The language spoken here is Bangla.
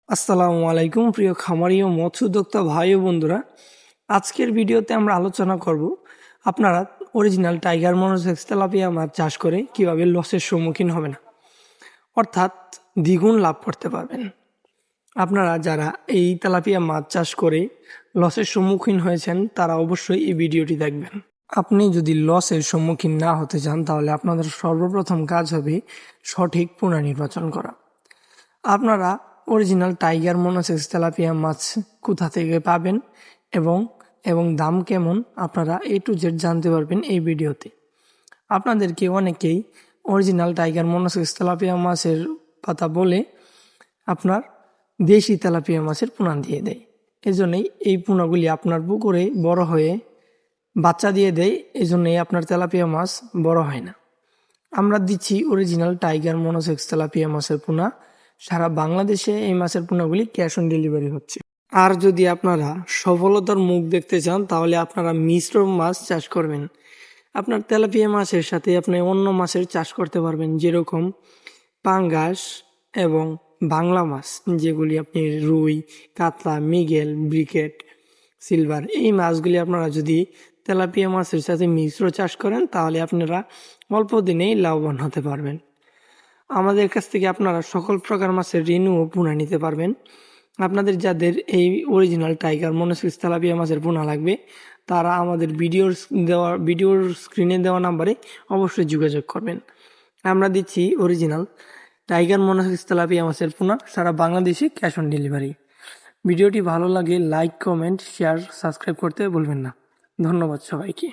আসসালামু আলাইকুম প্রিয় খামারি ও মৎস্য উদ্যোক্তা ভাই ও বন্ধুরা। আজকের ভিডিওতে আমরা আলোচনা করব আপনারা অরিজিনাল টাইগার মনোসেক্স তেলাপিয়া মাছ চাষ করে কিভাবে লসের সম্মুখীন হবে না, অর্থাৎ দ্বিগুণ লাভ করতে পারবেন। আপনারা যারা এই তেলাপিয়া মাছ চাষ করে লসের সম্মুখীন হয়েছেন তারা অবশ্যই এই ভিডিওটি দেখবেন। আপনি যদি লসের সম্মুখীন না হতে চান তাহলে আপনাদের সর্বপ্রথম কাজ হবে সঠিক পোনা নির্বাচন করা। আপনারা অরিজিনাল টাইগার মনোসেক্স তেলাপিয়া মাছ কোথা থেকে পাবেন এবং এবং দাম কেমন আপনারা A to Z জানতে পারবেন এই ভিডিওতে। আপনাদেরকে অনেকেই অরিজিনাল টাইগার মনোসেক্স তেলাপিয়া মাছের কথা বলে আপনার দেশি তেলাপিয়া মাছের পোনা দিয়ে দেয়। এজন্যই এই পোনাগুলি আপনার পুকুরে বড় হয়ে বাচ্চা দিয়ে দেয়, এজন্যই আপনার তেলাপিয়া মাছ বড় হয় না। আমরা দিচ্ছি অরিজিনাল টাইগার মনোসেক্স তেলাপিয়া মাছের পোনা। সারা বাংলাদেশে এই মাছের পোনাগুলি ক্যাশ অন ডেলিভারি হচ্ছে। আর যদি আপনারা সফলতার মুখ দেখতে চান তাহলে আপনারা মিশ্র মাছ চাষ করবেন। আপনার তেলাপিয়া মাছের সাথে আপনি অন্য মাছের চাষ করতে পারবেন, যেরকম পাঙ্গাস এবং বাংলা মাছ, যেগুলি আপনি রুই, কাতলা, মৃগেল, ব্রিকেট, সিলভার, এই মাছগুলি আপনারা যদি তেলাপিয়া মাছের সাথে মিশ্র চাষ করেন তাহলে আপনারা অল্প দিনেই লাভবান হতে পারবেন। আমাদের কাছ থেকে আপনারা সকল প্রকার মাছের রেণু ও পোনা নিতে পারবেন। আপনাদের যাদের এই অরিজিনাল টাইগার মনোসেক্স তেলাপিয়া মাছের পোনা লাগবে তারা আমাদের ভিডিওর স্ক্রিনে দেওয়া নাম্বারে অবশ্যই যোগাযোগ করবেন। আমরা দিচ্ছি অরিজিনাল টাইগার মনোসেক্স তেলাপিয়া মাছের পোনা সারা বাংলাদেশে ক্যাশ অন ডেলিভারি। ভিডিওটি ভালো লাগে লাইক, কমেন্ট, শেয়ার, সাবস্ক্রাইব করতে ভুলবেন না। ধন্যবাদ সবাইকে।